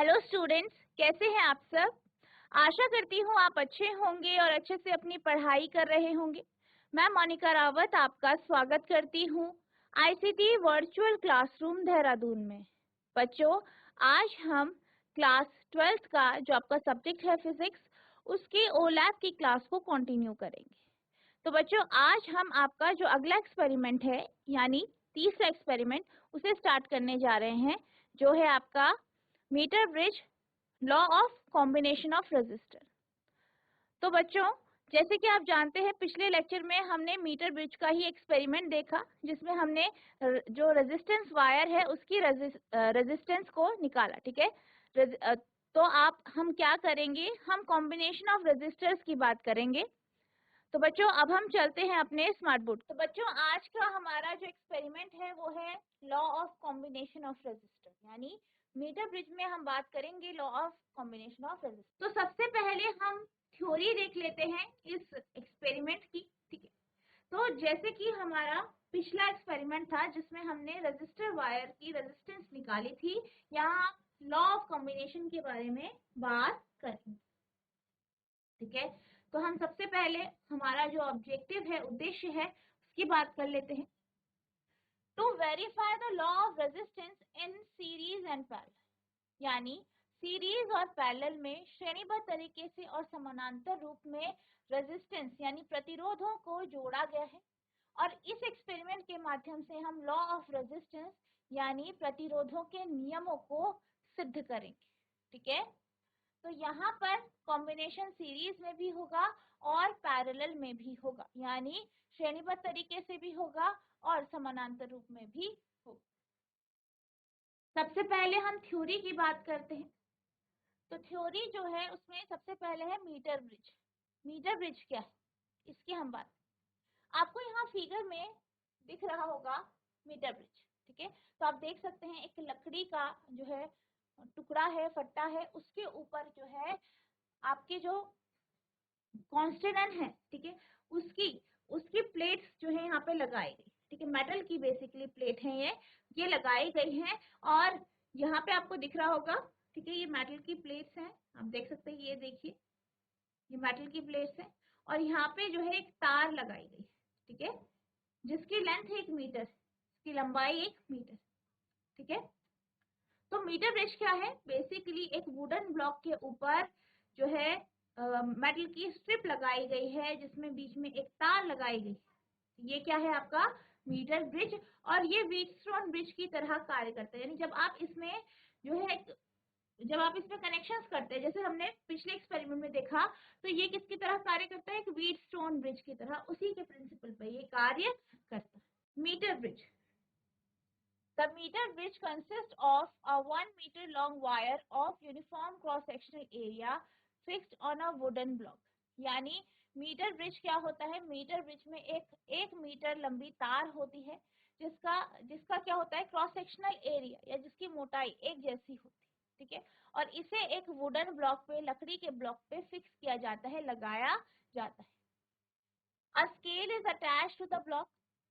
Hello students, कैसे हैं आप सब। आशा करती हूँ आप अच्छे होंगे और अच्छे से अपनी पढ़ाई कर रहे होंगे। मैं मोनिका रावत आपका स्वागत करती हूँ आईसीटी वर्चुअल क्लासरूम देहरादून में। बच्चों, आज हम क्लास 12th का जो आपका सब्जेक्ट है फिजिक्स, उसके ओ लैब की क्लास को कंटिन्यू करेंगे। तो बच्चों, आज हम आपका जो अगला एक्सपेरिमेंट है यानी तीसरा एक्सपेरिमेंट उसे स्टार्ट करने जा रहे हैं, जो है आपका meter bridge law of combination of resistor. तो बच्चों, जैसे कि आप जानते हैं, पिछले लेक्चर में हमने मीटर ब्रिज का ही एक्सपेरिमेंट देखा, जिसमें हमने जो रेजिस्टेंस वायर है उसकी रेजिस्टेंस को निकाला। ठीक है। तो हम क्या करेंगे, हम कॉम्बिनेशन ऑफ रेजिस्टर्स की बात करेंगे। तो बच्चों, अब हम चलते हैं अपने स्मार्ट बोर्ड। तो बच्चों, आज का हमारा जो एक्सपेरिमेंट है वो है law of combination of resistor, यानी मीटर ब्रिज में हम बात करेंगे law of combination of resistor. तो सबसे पहले हम थ्योरी देख लेते हैं इस एक्सपेरिमेंट की। ठीक है। तो जैसे कि हमारा पिछला एक्सपेरिमेंट था जिसमें हमने रेजिस्टर वायर की रेजिस्टेंस निकाली थी, यहाँ लॉ ऑफ कॉम्बिनेशन के बारे में बात करेंगे। ठीक है। तो हम सबसे पहले हमारा जो ऑब्जेक्टिव है, उद्देश्य है, उसकी बात कर लेते हैं। To verify the law of resistance in series and parallel, यानी सीरीज और पैरेलल में श्रेणीबद्ध तरीके से और समानांतर रूप में रेजिस्टेंस यानी प्रतिरोधों को जोड़ा गया है, और इस एक्सपेरिमेंट के माध्यम से हम लॉ ऑफ रेजिस्टेंस यानी प्रतिरोधों के नियमों को सिद्ध करेंगे। ठीक है। तो यहाँ पर कॉम्बिनेशन सीरीज में भी होगा और पैरेलल में भी होगा, यानी श्रेणीबद्ध तरीके से भी होगा और समानांतर रूप में भी होगा। सबसे पहले हम थ्योरी की बात करते हैं। तो थ्योरी जो है उसमें सबसे पहले है मीटर ब्रिज। मीटर ब्रिज क्या है, इसकी हम बात, आपको यहाँ फिगर में दिख रहा होगा मीटर ब्रिज। ठीक है। तो आप देख सकते हैं एक लकड़ी का जो है टुकड़ा है, फट्टा है, उसके ऊपर जो है आपके जो कॉन्स्टेंट है, ठीक है, उसकी उसकी प्लेट्स जो है यहाँ पे लगाई गई। ठीक है। मेटल की बेसिकली प्लेट है ये लगाई गई हैं, और यहाँ पे आपको दिख रहा होगा। ठीक है। ये मेटल की प्लेट्स हैं, आप देख सकते हैं, ये देखिए, ये मेटल की प्लेट्स हैं, और यहाँ पे जो है एक तार लगाई गई। ठीक है। जिसकी लेंथ है 1 मीटर, इसकी लंबाई 1 मीटर। ठीक है। तो मीटर ब्रिज क्या है, बेसिकली एक वुडन ब्लॉक के ऊपर जो है मेटल की स्ट्रिप लगाई गई है, जिसमें बीच में एक तार लगाई गई। ये क्या है आपका मीटर ब्रिज, और ये व्हीटस्टोन ब्रिज की तरह कार्य करता है। यानी जब आप इसमें कनेक्शंस करते हैं, जैसे हमने पिछले एक्सपेरिमेंट में देखा, तो ये किसकी तरह कार्य करता है, एक व्हीटस्टोन ब्रिज की तरह, उसी के प्रिंसिपल पर ये कार्य करता है। Meter bridge, the meter bridge consists of a 1 meter long wire of uniform cross sectional area fixed on a wooden block। यानी मीटर ब्रिज क्या होता है, मीटर ब्रिज में एक मीटर लंबी तार होती है, जिसका जिसका क्या होता है, क्रॉस सेक्शनल एरिया या जिसकी मोटाई एक जैसी होती है। ठीक है। और इसे एक वुडन ब्लॉक पे, लकड़ी के ब्लॉक पे फिक्स किया जाता है, लगाया जाता है। A scale is attached to the block।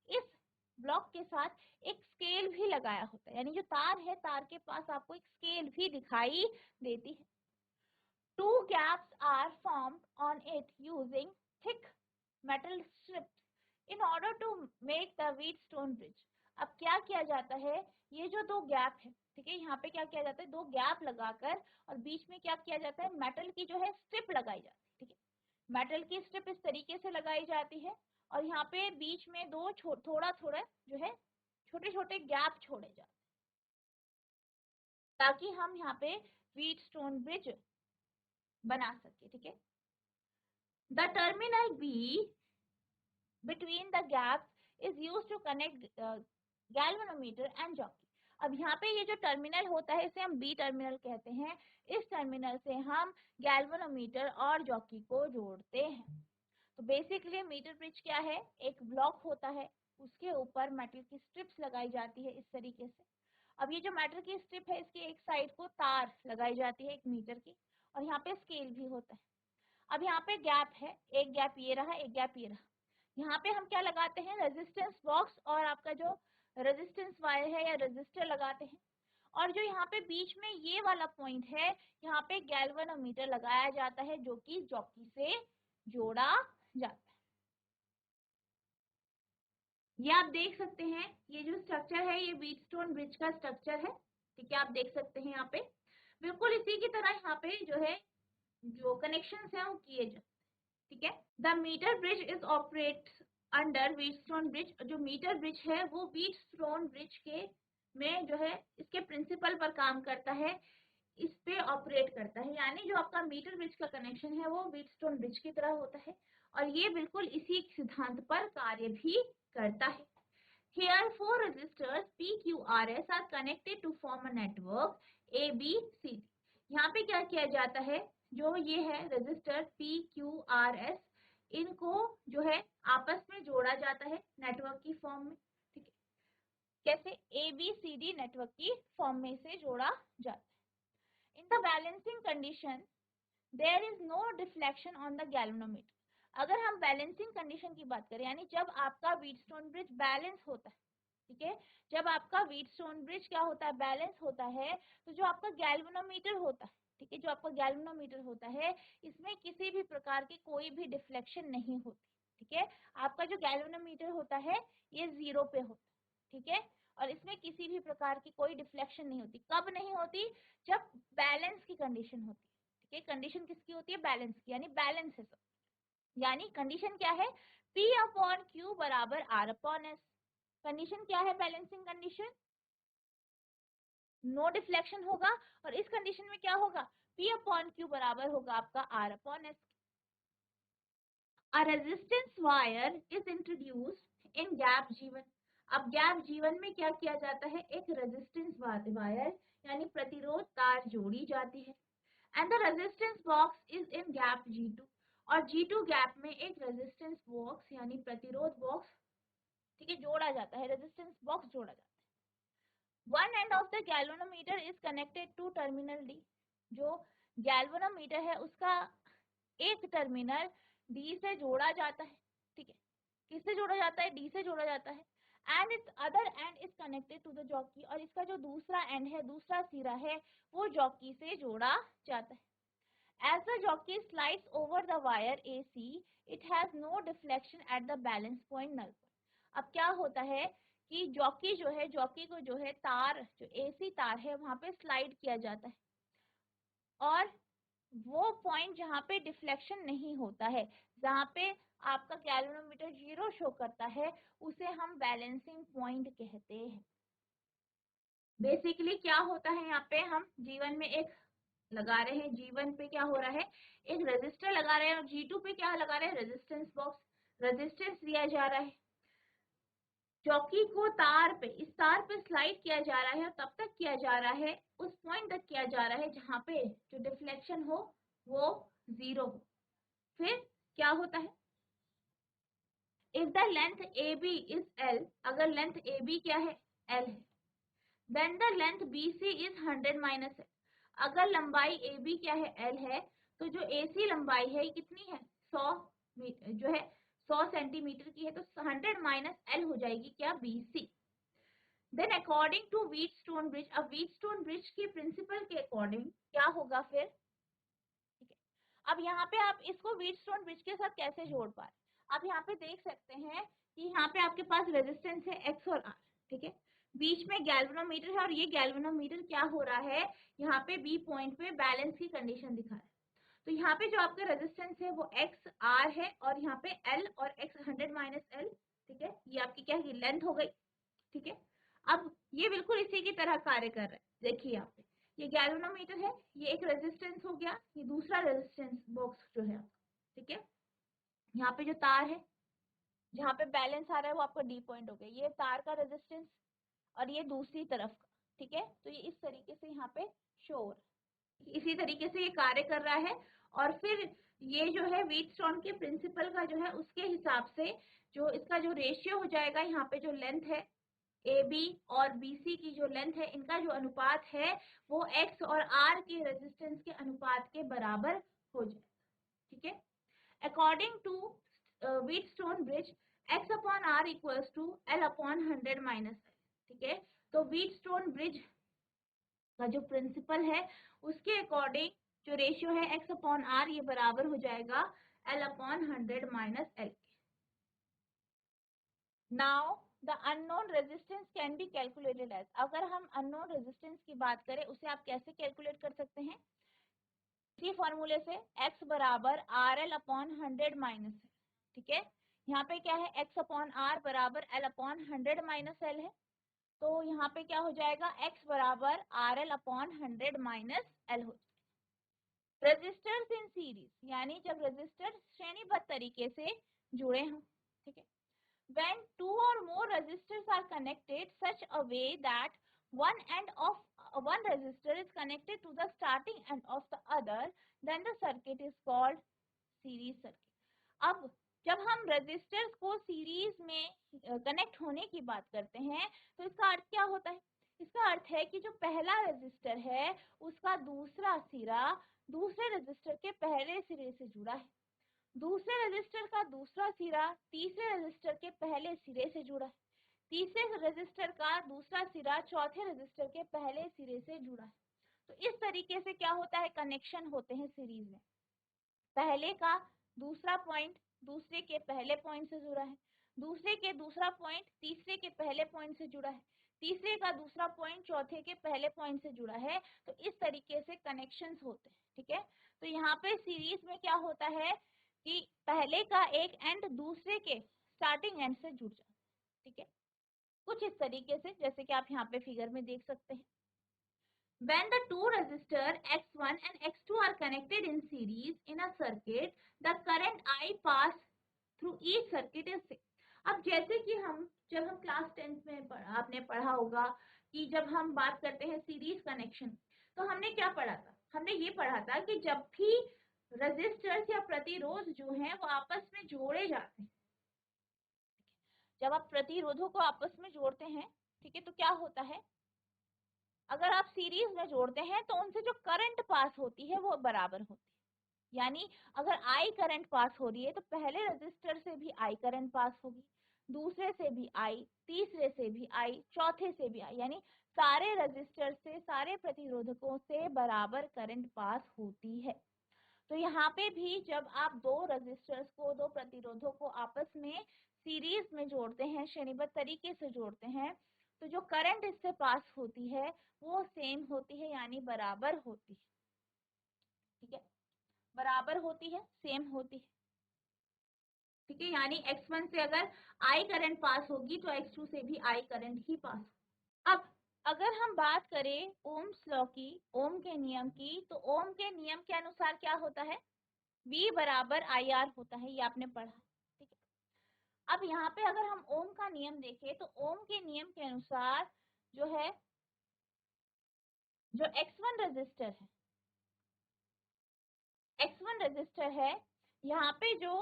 इस ब्लॉक के साथ एक स्केल भी लगाया होता है, यानी जो तार है, तार के पास आपको एक स्केल भी दिखाई देती है। Two gaps are formed on it using thick metal strips in order to make the wheatstone bridge। अब क्या किया जाता है, ये जो 2 गैप है, ठीक है, यहाँ पे क्या किया जाता है, 2 गैप लगाकर, और बीच में क्या किया जाता है, मेटल की जो है स्ट्रिप लगाई जाती है। ठीक है। मेटल की स्ट्रिप इस तरीके से लगाई जाती है, और यहाँ पे बीच में थोड़ा थोड़ा जो है छोटे छोटे गैप छोड़े जाते हैं, ताकि हम यहाँ पे व्हीटस्टोन ब्रिज बना सके। ठीक है। The terminal B between the gaps is used to connect galvanometer and jockey. अब यहाँ पे ये जो टर्मिनल होता है, इसे हम बी टर्मिनल कहते हैं। इस टर्मिनल से हम गैल्वेनोमीटर और जॉकी को जोड़ते हैं। तो बेसिकली मीटर ब्रिज क्या है, एक ब्लॉक होता है, उसके ऊपर मेटल की स्ट्रिप्स लगाई जाती है इस तरीके से। अब ये जो मेटल की स्ट्रिप है, इसकी एक साइड को तार लगाई जाती है 1 मीटर की, और यहाँ पे स्केल भी होता है। अब यहाँ पे गैप है, एक गैप ये रहा, एक गैप ये रहा। यहाँ पे हम क्या लगाते हैं, रेजिस्टेंस बॉक्स और आपका जो रेजिस्टेंस वायर है या रेजिस्टर लगाते हैं, और जो यहाँ पे बीच में ये वाला पॉइंट है, यहाँ पे गैल्वेनोमीटर लगाया जाता है जो कि जॉकी से जोड़ा जाता है। ये आप देख सकते हैं, ये जो स्ट्रक्चर है ये व्हीटस्टोन ब्रिज का स्ट्रक्चर है। ठीक है, आप देख सकते हैं यहाँ पे बिल्कुल इसी की तरह यहाँ पे जो है जो कनेक्शन है वो किए जाते। ठीक है, the meter bridge is operate under Wheatstone bridge. जो मीटर ब्रिज है वो व्हीटस्टोन ब्रिज के में जो है इसके प्रिंसिपल पर काम करता है, इस पे ऑपरेट करता है। यानी जो आपका मीटर ब्रिज का कनेक्शन है वो व्हीटस्टोन ब्रिज की तरह होता है और ये बिल्कुल इसी सिद्धांत पर कार्य भी करता है। Here four resistors PQRS are connected to form a network ABCD। यहाँ पे क्या किया जाता है, जो ये है रेजिस्टर PQRS, इनको जो है आपस में जोड़ा जाता है नेटवर्क की फॉर्म में। ठीक है, कैसे? ABCD नेटवर्क की फॉर्म में से जोड़ा जाता है। In the balancing condition, there is no deflection on the galvanometer। अगर हम बैलेंसिंग कंडीशन की बात करें, यानी जब आपका व्हीटस्टोन ब्रिज बैलेंस होता है, ठीक है, जब आपका व्हीटस्टोन ब्रिज क्या होता है, बैलेंस होता है, तो जो आपका गैल्वेनोमीटर होता है, ठीक है, जो आपका गैल्वेनोमीटर होता है, इसमें किसी भी प्रकार की कोई भी डिफ्लेक्शन नहीं होती। ठीक है, आपका जो गैल्वेनोमीटर होता है ये 0 पे होता है। ठीक है, और इसमें किसी भी प्रकार की कोई डिफ्लेक्शन नहीं होती। कब नहीं होती? जब बैलेंस की कंडीशन होती है। ठीक है, कंडीशन किसकी होती है? बैलेंस की, यानी बैलेंस है सब। यानी कंडीशन क्या है? P अपॉन Q बराबर R अपॉन S। कंडीशन क्या है? बैलेंसिंग कंडीशन, नो डिफ्लेक्शन होगा, और इस कंडीशन में क्या होगा? P अपॉन Q बराबर होगा आपका R upon S। A resistance wire is introduced in gap G1। अब गैप G1 में क्या किया जाता है? एक रेजिस्टेंस वायर यानी प्रतिरोध तार जोड़ी जाती है। And the resistance box is in gap G2। और G2 गैप में एक रेजिस्टेंस बॉक्स यानी प्रतिरोध बॉक्स, ठीक है, जोड़ा जाता है, रेजिस्टेंस बॉक्स जोड़ा जाता है। One end of the galvanometer is connected to terminal D। जो गैल्वेनोमीटर है उसका एक टर्मिनल D से जोड़ा जाता है। ठीक है, किससे जोड़ा जाता है? D से जोड़ा जाता है। And its other end is connected to the jockey. और इसका जो दूसरा एंड है, दूसरा सिरा है, वो जॉकी से जोड़ा जाता है। As the jockey slides over the wire AC, it has no deflection at the balance point null point। अब क्या होता है कि जॉकी जो है, जॉकी को जो है तार, जो AC तार है वहां पे स्लाइड किया जाता है, और वो पॉइंट जहाँ पे डिफ्लेक्शन नहीं होता है, जहाँ पे आपका गैल्वेनोमीटर 0 शो करता है, उसे हम बैलेंसिंग पॉइंट कहते हैं। बेसिकली क्या होता है, यहाँ पे हम G1 में एक लगा रहे हैं, G1 पे क्या हो रहा है, एक रेजिस्टर लगा रहे हैं, और G2 पे क्या लगा रहे हैं? Resistance box. रेजिस्टेंस दिया जा रहा है, चौकी को तार पे, इस तार पे स्लाइड किया जा रहा है, और तब तक किया जा रहा है, उस पॉइंट तक किया जा रहा है जहाँ पे जो डिफ्लेक्शन हो वो 0 हो। फिर क्या होता है? If the length AB is L, अगर लेंथ AB क्या है? L है, then the length BC is 100 minus L। अगर लंबाई AB क्या है? L है, तो जो AC लंबाई है कितनी है? 100 जो है 100 सेंटीमीटर की है, तो 100 माइनस L हो जाएगी क्या? BC। Then according to Wheatstone bridge, अब व्हीटस्टोन ब्रिज के प्रिंसिपल के अकॉर्डिंग क्या होगा फिर? ठीक है, अब यहाँ पे आप इसको व्हीटस्टोन ब्रिज के साथ कैसे जोड़ पा रहे? आप यहाँ पे देख सकते हैं कि यहाँ पे आपके पास रेजिस्टेंस है X और R। ठीक है, बीच में गैल्वेनोमीटर है, और ये गैल्वेनोमीटर क्या हो रहा है, यहाँ पे B पॉइंट पे बैलेंस की कंडीशन दिखा रहा है। तो यहाँ पे जो आपका रेजिस्टेंस है वो X R है, और यहाँ पे L और X 100 माइनस L। ठीक है, ये आपकी क्या है? लेंथ हो गई। ठीक है, अब ये बिल्कुल इसी की तरह कार्य कर रहा है। देखिए यहाँ पे ये गैल्वेनोमीटर है, ये एक रेजिस्टेंस हो गया, ये दूसरा रेजिस्टेंस बॉक्स जो है। ठीक है, यहाँ पे जो तार है जहाँ पे बैलेंस आ रहा है वो आपका D पॉइंट हो गया, ये तार का रेजिस्टेंस, और ये दूसरी तरफ का। ठीक है, तो ये इस तरीके से यहाँ पे शो हो रहा है, इसी तरीके से ये कार्य कर रहा है। और फिर ये जो है व्हीटस्टोन के प्रिंसिपल का जो है उसके हिसाब से जो इसका जो रेशियो हो जाएगा, यहाँ पे जो लेंथ है AB और BC की जो लेंथ है, इनका जो अनुपात है वो X और R के रेजिस्टेंस के अनुपात के बराबर हो जाए। ठीक है, according to Wheatstone bridge X upon R equals to L upon 100 minus L। ठीक है, तो व्हीटस्टोन ब्रिज का जो प्रिंसिपल है उसके अकॉर्डिंग जो रेशियो है x अपॉन आर ये बराबर हो जाएगा L upon 100 minus L। Now the unknown resistance can be calculated as, अगर हम अननोन रेजिस्टेंस की बात करें उसे आप कैसे कैलकुलेट कर सकते हैं, इसी फॉर्मूले से x बराबर आर एल अपॉन 100 माइनस है, ठीक है। यहाँ पे क्या है x अपॉन आर बराबर L अपॉन 100 माइनस L है, तो यहाँ पे क्या हो जाएगा x बराबर R L upon 100 minus L हो। रजिस्टर्स इन सीरीज यानी जब रजिस्टर श्रेणीबद्ध तरीके से जुड़े हों, ठीक है। When two or more resistors are connected such a way that one end of one resistor is connected to the starting end of the other, then the circuit is called series circuit. अब जब हम resistors को series में connect होने की बात करते हैं तो इसका अर्थ क्या होता है, इसका अर्थ है कि जो पहला रेजिस्टर है उसका दूसरा सिरा दूसरे रेजिस्टर के पहले सिरे से जुड़ा है, दूसरे रेजिस्टर का दूसरा सिरा तीसरे रेजिस्टर के पहले सिरे से जुड़ा है, तीसरे रेजिस्टर का दूसरा सिरा चौथे रेजिस्टर के पहले सिरे से जुड़ा है। तो इस तरीके से क्या होता है, कनेक्शन होते हैं सीरीज में। पहले का दूसरा पॉइंट दूसरे के पहले पॉइंट से जुड़ा है, दूसरे के दूसरा पॉइंट तीसरे के पहले पॉइंट से जुड़ा है, तीसरे का दूसरा पॉइंट चौथे के पहले पॉइंट से जुड़ा है। तो इस तरीके से कनेक्शंस होते हैं, ठीक है। तो यहाँ पे सीरीज में क्या होता है कि पहले का एक एंड दूसरे के स्टार्टिंग एंड से जुड़ जाता है, ठीक है। कुछ इस तरीके से जैसे कि आप यहाँ पे फिगर में देख सकते हैं। When the two resistors X1 and X2 are connected in series in a circuit, the current I pass through each circuit is six. अब जैसे कि जब हम क्लास 10th में आपने पढ़ा होगा कि जब हम बात करते हैं सीरीज कनेक्शन, तो हमने क्या पढ़ा था, हमने ये पढ़ा था कि जब भी रेजिस्टर्स या प्रतिरोध जो हैं वो आपस में जोड़े जाते हैं, जब आप प्रतिरोधों को आपस में जोड़ते हैं, ठीक है, तो क्या होता है, अगर आप सीरीज में जोड़ते हैं तो उनसे जो करंट पास होती है वो बराबर होती है। यानी अगर आई करंट पास हो रही है तो पहले रजिस्टर से भी आई करंट पास होगी, दूसरे से भी आई, तीसरे से भी आई, चौथे से भी आई, यानी सारे रजिस्टर से सारे प्रतिरोधकों से बराबर करंट पास होती है। तो यहाँ पे भी जब आप दो रजिस्टर्स को दो प्रतिरोधों को आपस में सीरीज में जोड़ते हैं, श्रेणीबद्ध तरीके से जोड़ते हैं, तो जो करंट इससे पास होती है वो सेम होती है यानी बराबर होती है, ठीक है, बराबर होती है, सेम होती है, ठीक है। यानी x1 से अगर I करंट पास होगी तो x2 से भी I करंट ही पास। अब अगर हम बात करें ओम्स लॉ की, ओम के नियम की, तो ओम के नियम के अनुसार क्या होता है, V बराबर IR होता है, ये आपने पढ़ा, ठीक है। अब यहाँ पे अगर हम ओम का नियम देखें तो ओम के नियम के अनुसार जो है, जो X1 रजिस्टर है, यहाँ पे जो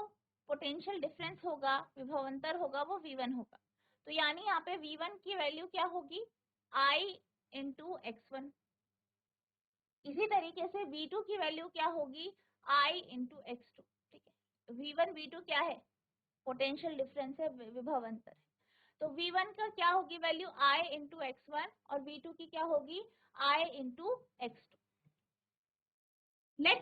पोटेंशियल डिफरेंस होगा, विभवांतर होगा, वो V1 होगा। तो यानी यहाँ पे V1 की वैल्यू क्या होगी, I इंटू X1। इसी तरीके से V2 की वैल्यू क्या होगी, I इंटू X2, ठीक है। V1 V2 क्या है, पोटेंशियल डिफरेंस है, विभवांतर है। तो V1 का क्या होगी वैल्यू, I इंटू X1, और V2 की क्या होगी, I into X2। Let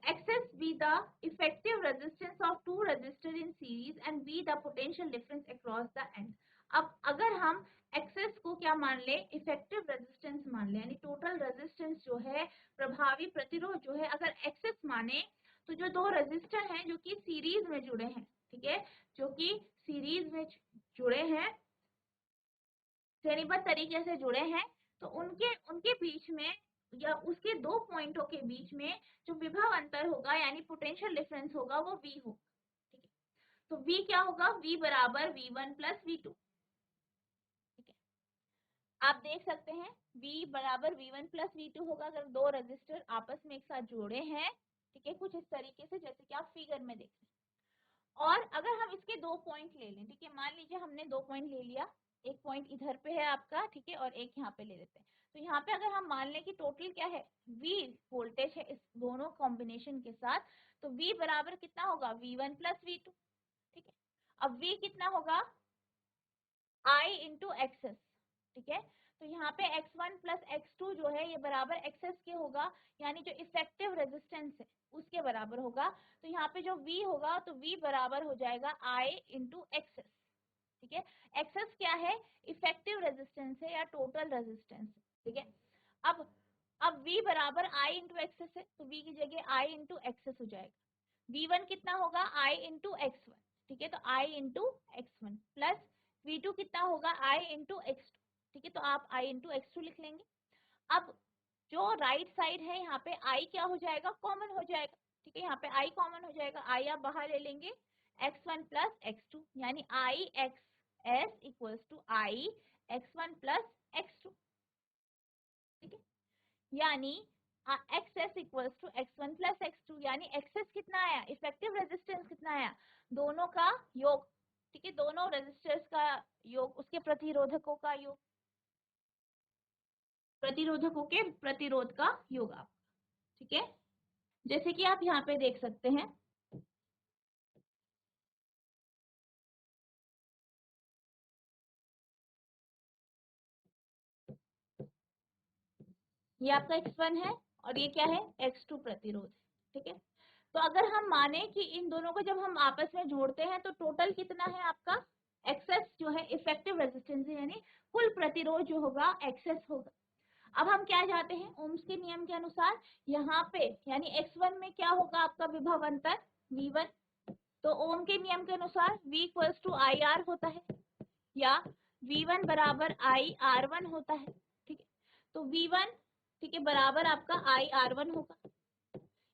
Xs be the effective resistance of two resistors in series and be the potential difference across the end। अब अगर हम Xs को क्या मान ले, इफेक्टिव रेजिस्टेंस मान ले, यानी टोटल रेजिस्टेंस जो है, प्रभावी प्रतिरोध जो है, अगर Xs माने तो जो दो रेजिस्टर हैं जो कि सीरीज में जुड़े हैं, ठीक है, जो कि सीरीज में जुड़े हैं, श्रेणीबद्ध तरीके से जुड़े हैं, तो उनके बीच में या उसके दो पॉइंटों के बीच में जो विभव अंतर होगा यानी पोटेंशियल डिफरेंस होगा वो V होगा, ठीक है। तो V क्या होगा, V बराबर V1 प्लस V2, ठीक है। आप देख सकते हैं V बराबर V1 प्लस V2 होगा अगर दो रजिस्टर आपस में एक साथ जोड़े हैं, ठीक है, कुछ इस तरीके से जैसे कि आप फिगर में देख रहे हैं। और अगर हम इसके दो पॉइंट ले लें, ठीक है, मान लीजिए हमने दो पॉइंट ले लिया, एक पॉइंट इधर पे है आपका, ठीक है, और एक यहाँ पे ले लेते हैं। तो यहाँ पे अगर हम मान लें कि टोटल क्या है, V वोल्टेज है इस दोनों कॉम्बिनेशन के साथ, तो V बराबर कितना होगा, V1 प्लस V2, ठीक है। अब V कितना होगा, I इंटू एक्सेस, ठीक है। तो यहाँ पे x1 प्लस x2 जो है ये बराबर एक्सेस के होगा, यानी जो इफेक्टिव रेजिस्टेंस है उसके बराबर होगा। तो यहाँ पे जो v होगा तो v बराबर हो जाएगा I इंटू एक्सेस। ठीक है, एक्सेस क्या है, इफेक्टिव रेजिस्टेंस है या टोटल रेजिस्टेंस। ठीक है, अब v बराबर I इंटू एक्सेस है, तो v की जगह I इंटू एक्सेस हो जाएगा। v1 कितना होगा, I इंटू x1। ठीक है, तो I into x1 plus v2 कितना होगा, I इंटू x2। ठीक है, तो आप I इंटू x2 लिख लेंगे। अब जो राइट साइड है यहाँ पे I क्या हो जाएगा, कॉमन हो जाएगा। ठीक है, यहाँ पे I कॉमन हो जाएगा, I आप बाहर ले लेंगे, x1 प्लस x2 यानी I x s equals to I x1 plus x2। ठीक है, यानी x equals to x1 plus x2, यानी एक्सेस कितना आया, इफेक्टिव रेजिस्टेंस कितना आया, दोनों का योग। ठीक है, दोनों रेजिस्टर्स का योग, उसके प्रतिरोधकों का योग, प्रतिरोधकों के प्रतिरोध का योग आप। ठीक है, जैसे कि आप यहाँ पे देख सकते हैं, ये आपका x1 है और ये क्या है, x2 प्रतिरोध है। ठीक है, तो अगर हम माने कि इन दोनों को जब हम आपस में जोड़ते हैं तो टोटल कितना है आपका, एक्सेस जो है इफेक्टिव रेजिस्टेंस है, यानी कुल प्रतिरोध जो होगा एक्सेस होगा। अब हम क्या चाहते हैं, ओम्स के नियम के अनुसार यहाँ पे यानी x1 में क्या होगा आपका विभव अंतर v1, तो ओम के नियम के अनुसार v equals to I R होता है या v1 बराबर आई आर वन होता है। ठीक है, तो v1 ठीक है बराबर आपका आई आर वन होगा।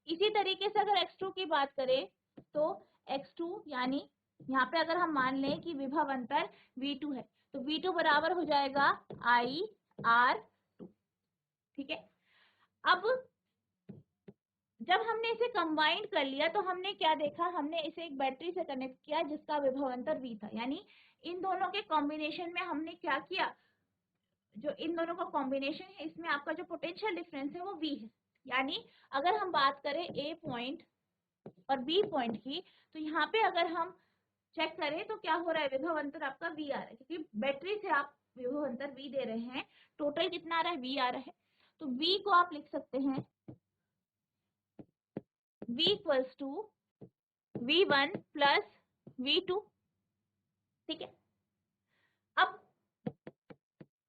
इसी तरीके से अगर x2 की बात करें तो x2 यानी यहाँ पे अगर हम मान लें कि विभव अंतर v2 है तो v2 बराबर हो जाएगा आई आर टू। ठीक है, अब जब हमने इसे कंबाइन कर लिया तो हमने क्या देखा, हमने इसे एक बैटरी से कनेक्ट किया जिसका विभव अंतर v था, यानी इन दोनों के कॉम्बिनेशन में हमने क्या किया, जो इन दोनों का कॉम्बिनेशन है इसमें आपका जो पोटेंशियल डिफरेंस है वो v है। यानी अगर हम बात करें a पॉइंट और b पॉइंट की, तो यहाँ पे अगर हम चेक करें तो क्या हो रहा है, विभव अंतर आपका v आ रहा है, क्योंकि बैटरी से आप विभव अंतर v दे रहे हैं, टोटल कितना आ रहा है, v आ रहा है। तो v को आप लिख सकते हैं v equals to v1 plus v2। ठीक है, अब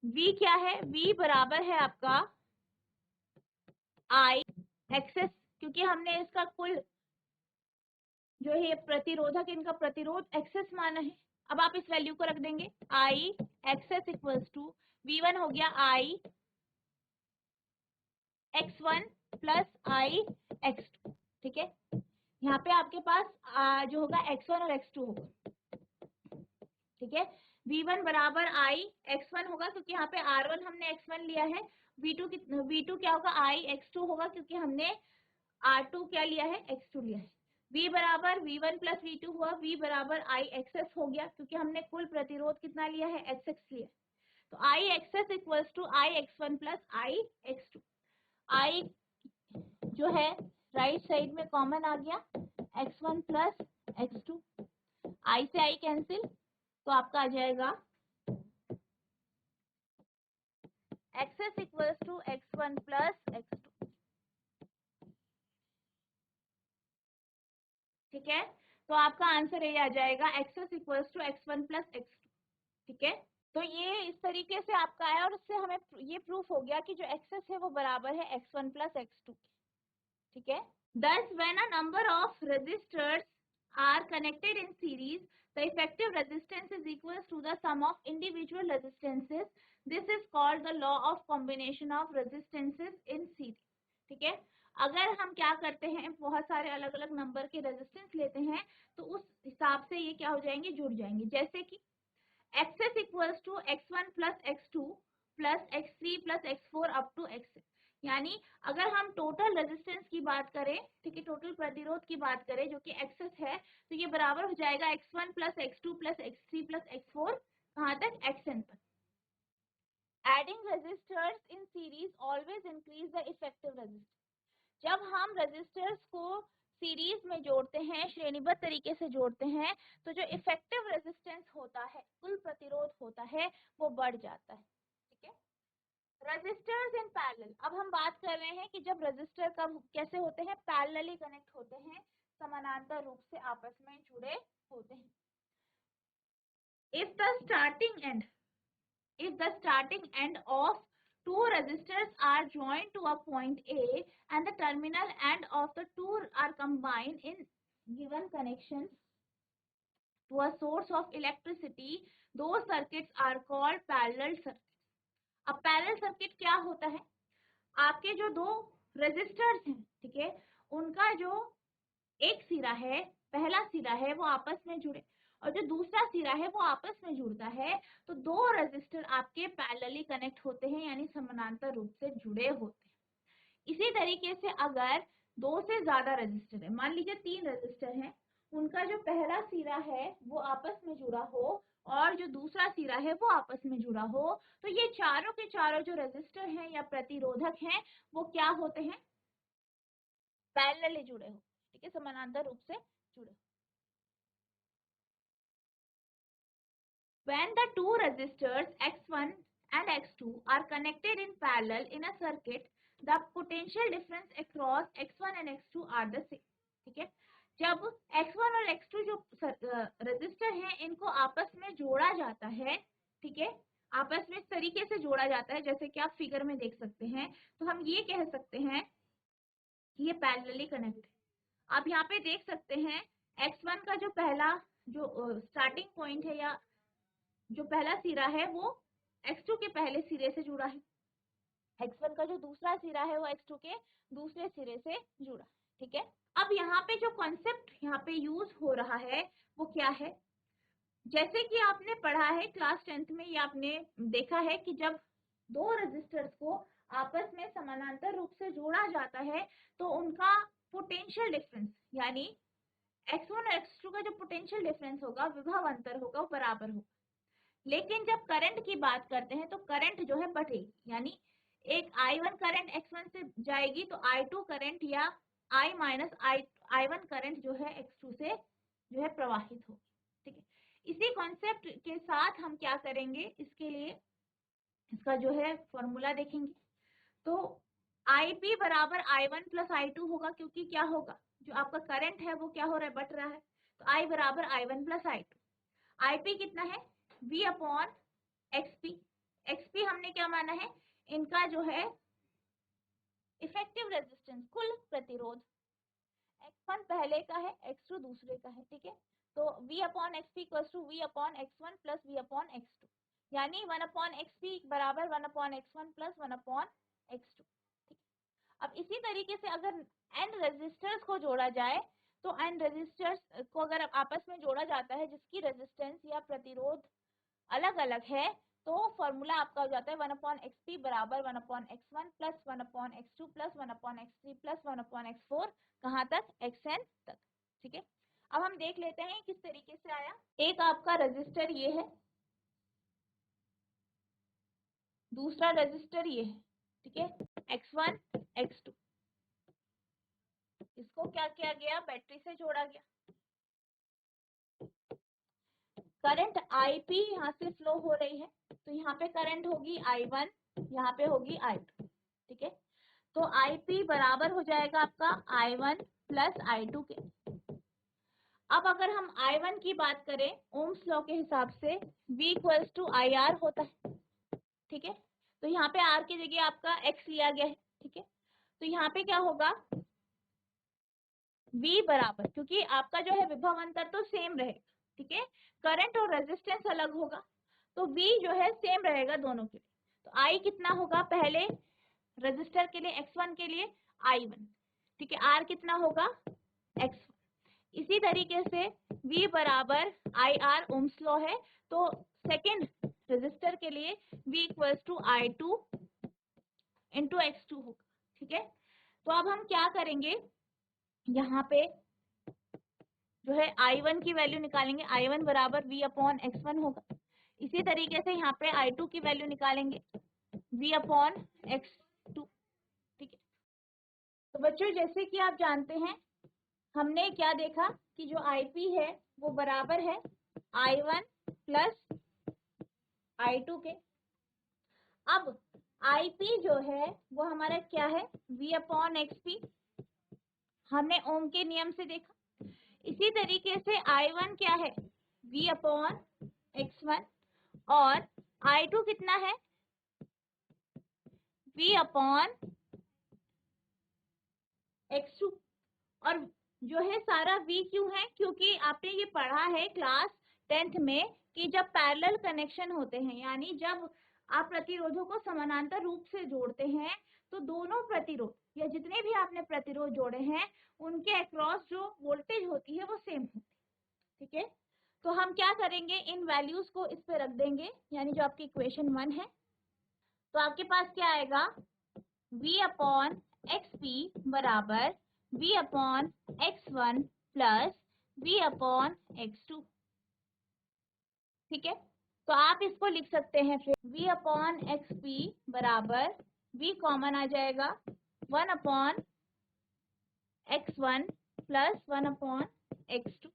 v क्या है, v बराबर है आपका I एक्सेस, क्योंकि हमने इसका कुल जो है प्रतिरोधक, इनका प्रतिरोध एक्सेस माना है। अब आप इस वैल्यू को रख देंगे, I एक्सेस इक्वल्स टू v1 हो गया I x1 plus I x2। ठीक है, यहाँ पे आपके पास जो होगा x1 और x2 होगा। ठीक है, v1 बराबर I x1 होगा क्योंकि यहाँ पे r1 हमने x1 लिया है, v2 क्या होगा I x2 होगा क्योंकि हमने r2 क्या लिया है, x2 लिया है। v बराबर v1 प्लस v2 हुआ, v बराबर I एक्सेस हो गया क्योंकि हमने कुल प्रतिरोध कितना लिया है, xx लिया। तो I एक्सेस equals to I x1 plus I x2। I जो है राइट साइड में कॉमन आ गया, x1 प्लस x2, I से I कैंसिल, तो आपका आ जाएगा access equals to x1 plus x2। ठीक है, तो आपका आंसर ये आ जाएगा access equals to x1 plus x2। ठीक है, तो ये इस तरीके से आपका आया और इससे हमें ये प्रूफ हो गया कि जो एक्सेस है वो बराबर है x1 प्लस x2। ठीक है, thus when a number of resistors are connected in series, the effective resistance is equals to the sum of individual resistances. This is called the law of combination of resistances in series. ठीक है, अगर हम क्या करते हैं, बहुत सारे अलग अलग नंबर के रेजिस्टेंस लेते हैं तो उस हिसाब से ये क्या हो जाएंगे, जुड़ जाएंगे। जैसे कि एक्सेस equals to x1 plus x2 plus x3 plus x4 up to xn, यानी अगर हम टोटल रेजिस्टेंस की बात करें, ठीक है, टोटल प्रतिरोध की बात करें जो कि एक्सेस है, तो ये बराबर हो जाएगा x1 plus x2 plus x3 plus x4 कहाँ तक, xn पर। Adding resistors in series always increase the effective resistance. जब हम रेजिस्टर्स को सीरीज में जोड़ते हैं, श्रेणीबद्ध तरीके से जोड़ते हैं, तो जो इफेक्टिव रेजिस्टेंस होता है, कुल प्रतिरोध होता है, वो बढ़ जाता है। ठीक है, रजिस्टर्स इन पैरेलल। अब हम बात कर रहे हैं कि जब रजिस्टर कब कैसे होते हैं, पैरेलली कनेक्ट होते हैं, समानांतर रूप से आपस में जुड़े होते हैं। If the starting and if the starting end of two resistors are joined to a point A and the terminal end of the two are combined in given connections to a source of electricity, those circuits are called parallel circuits. अब parallel circuit क्या होता है, आपके जो दो resistors हैं, ठीक है, उनका जो एक सिरा है, पहला सिरा है, वो आपस में जुड़े और जो दूसरा सिरा है वो आपस में जुड़ता है, तो दो रेजिस्टर आपके पैरेलली कनेक्ट होते हैं, यानी समानांतर रूप से जुड़े होते हैं। इसी तरीके से अगर दो से ज्यादा रेजिस्टर है, मान लीजिए 3 रेजिस्टर हैं, उनका जो पहला सिरा है वो आपस में जुड़ा हो और जो दूसरा सिरा है वो आपस में जुड़ा हो, तो ये चारों के चारों जो रेजिस्टर हैं या प्रतिरोधक हैं वो क्या होते हैं, पैरेलली जुड़े हो, ठीक है, समानांतर रूप से जुड़े। When the two resistors X1 and X2 are connected in parallel in a circuit, the potential difference across X1 and X2 are the same. ठीक है, जब X1 और X2 जो रेजिस्टर हैं इनको आपस में जोड़ा जाता है, ठीक है, आपस में इस तरीके से जोड़ा जाता है जैसे कि आप फिगर में देख सकते हैं, तो हम ये कह सकते हैं कि ये पैरेलली कनेक्ट है। आप यहाँ पे देख सकते हैं X1 का जो पहला जो स्टार्टिंग पॉइंट है या जो पहला सिरा है वो X2 के पहले सिरे से जुड़ा है, X1 का जो दूसरा सिरा है वो X2 के दूसरे सिरे से जुड़ा, ठीक है। अब यहाँ पे जो कॉन्सेप्ट यहाँ पे यूज हो रहा है वो क्या है, जैसे कि आपने पढ़ा है क्लास 10th में, ये आपने देखा है कि जब दो रेजिस्टर्स को आपस में समानांतर रूप से जोड़ा जाता है तो उनका पोटेंशियल डिफरेंस यानी X1 और X2 का जो पोटेंशियल डिफरेंस होगा, विभव अंतर होगा, वो बराबर होगा। लेकिन जब करंट की बात करते हैं तो करंट जो है बढ़ेगी, यानी एक I1 करंट X1 से जाएगी तो I2 करंट या I माइनस I1 करंट जो है X2 से जो है प्रवाहित होगी, ठीक है। इसी कॉन्सेप्ट के साथ हम क्या करेंगे, इसके लिए इसका जो है फॉर्मूला देखेंगे। तो IP बराबर I1 प्लस I2 होगा, क्योंकि क्या होगा, जो आपका करंट है वो क्या हो रहा है, बढ़ रहा है, तो I बराबर I1 प्लस I2। IP कितना है, V अपॉन XP। XP हमने क्या माना है, इनका जो है इफेक्टिव रेजिस्टेंस, कुल प्रतिरोध। X1 पहले का है, X2 दूसरे का है, ठीक है। तो V upon XP equal to V upon X1 plus V upon X2, यानी 1 अपॉन XP बराबर 1 upon X1 plus 1 upon X2, ठीक। अब इसी तरीके से अगर n रेजिस्टर्स को जोड़ा जाए तो n रेजिस्टर्स को अगर आपस में जोड़ा जाता है जिसकी रेजिस्टेंस या प्रतिरोध अलग अलग है, तो फॉर्मूला आपका हो जाता है 1 अपॉन XP बराबर 1 upon X1 plus 1 upon X2 plus 1 upon X3 plus 1 upon X4, कहाँ तक, XN तक, ठीक है। अब हम देख लेते हैं किस तरीके से आया। एक आपका रजिस्टर ये है, दूसरा रजिस्टर ये है, ठीक है, X1 X2, इसको क्या किया गया, बैटरी से जोड़ा गया। करंट IP यहाँ से फ्लो हो रही है, तो यहाँ पे करंट होगी I1, यहाँ पे होगी I2, ठीक है। तो IP बराबर हो जाएगा आपका I1 प्लस I2 के। अब अगर हम I1 की बात करें ओम्स लॉ के हिसाब से V इक्वल्स टू IR होता है, ठीक है। तो यहाँ पे R की जगह आपका X लिया गया है, ठीक है। तो यहाँ पे क्या होगा, V बराबर, क्योंकि आपका जो है विभव अंतर तो सेम रहेगा, ठीक है, करंट और रेजिस्टेंस अलग होगा, तो V जो है सेम रहेगा दोनों के लिए। तो I कितना होगा, पहले रेजिस्टर के लिए X1 के लिए I1, ठीक है, R कितना होगा, X1। इसी तरीके से V बराबर IR ओम्स लॉ है, तो सेकेंड रेजिस्टर के लिए V equals to I2 into X2 होगा, ठीक है। तो अब हम क्या करेंगे, यहाँ पे जो है I1 की वैल्यू निकालेंगे, I1 बराबर V अपॉन X1 होगा। इसी तरीके से यहाँ पे I2 की वैल्यू निकालेंगे, V अपॉन X2, ठीक है। तो बच्चों जैसे कि आप जानते हैं, हमने क्या देखा कि जो IP है वो बराबर है I1 प्लस I2 के। अब IP जो है वो हमारा क्या है, V अपॉन XP, हमने ओम के नियम से देखा। इसी तरीके से I1 क्या है, V अपॉन X1, और I2 कितना है, V अपॉन X2। और जो है सारा V क्यों है, क्योंकि आपने ये पढ़ा है क्लास 10th में कि जब पैरेलल कनेक्शन होते हैं, यानी जब आप प्रतिरोधों को समानांतर रूप से जोड़ते हैं, तो दोनों प्रतिरोध या जितने भी आपने प्रतिरोध जोड़े हैं उनके अक्रॉस जो वोल्टेज होती है वो सेम होती है। ठीक है, तो हम क्या करेंगे, इन वैल्यूज को इस पे रख देंगे, यानी जो आपकी इक्वेशन 1 है। तो आपके पास क्या आएगा, V अपॉन XP बराबर V upon X1 plus V upon X2। ठीक है, तो आप इसको लिख सकते हैं फिर V अपॉन XP बराबर V कॉमन आ जाएगा 1 upon X1 plus 1 upon X2।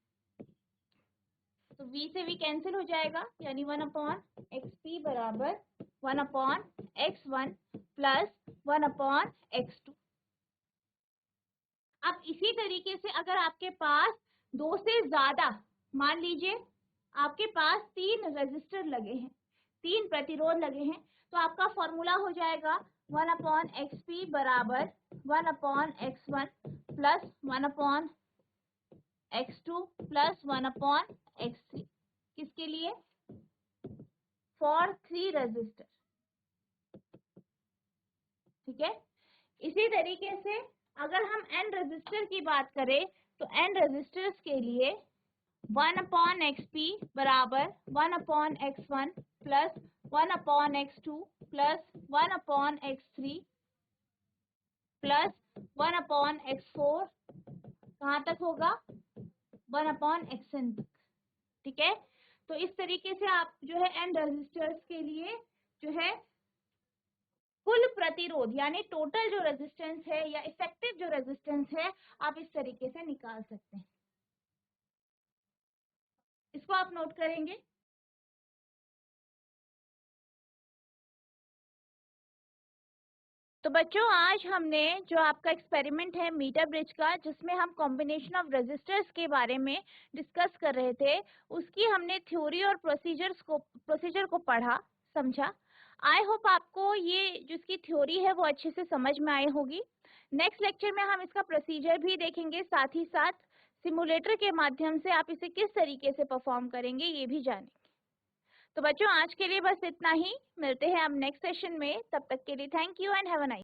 तो V से V कैंसिल हो जाएगा, यानी 1 अपॉन XP बराबर 1 upon X1 plus 1 upon X2। अब इसी तरीके से अगर आपके पास दो से ज्यादा, मान लीजिए आपके पास 3 रेजिस्टर लगे हैं, 3 प्रतिरोध लगे हैं, तो आपका फॉर्मूला हो जाएगा 1 अपॉन XP बराबर 1 upon X1 plus 1 upon X2 plus 1 upon X3। किसके लिए, फॉर 3 रेजिस्टर। ठीक है, इसी तरीके से अगर हम n रेजिस्टर की बात करें तो n रेजिस्टर्स के लिए 1 अपॉन XP बराबर 1 upon X1 plus 1 upon X2 plus 1 upon X3 plus 1 upon X4, कहाँ तक होगा, 1 अपॉन XN तक। ठीक है, तो इस तरीके से आप जो है n रेजिस्टर्स के लिए जो है कुल प्रतिरोध यानी टोटल जो रेजिस्टेंस है या इफेक्टिव जो रेजिस्टेंस है आप इस तरीके से निकाल सकते हैं। इसको आप नोट करेंगे। तो बच्चों आज हमने जो आपका एक्सपेरिमेंट है मीटर ब्रिज का, जिसमें हम कॉम्बिनेशन ऑफ रेजिस्टर्स के बारे में डिस्कस कर रहे थे, उसकी हमने थ्योरी और प्रोसीजर को पढ़ा, समझा। आई होप आपको ये जिसकी थ्योरी है वो अच्छे से समझ में आई होगी। नेक्स्ट लेक्चर में हम इसका प्रोसीजर भी देखेंगे, साथ ही साथ सिमुलेटर के माध्यम से आप इसे किस तरीके से परफॉर्म करेंगे ये भी जानेंगे। तो बच्चों आज के लिए बस इतना ही, मिलते हैं अब नेक्स्ट सेशन में, तब तक के लिए thank you and have a nice.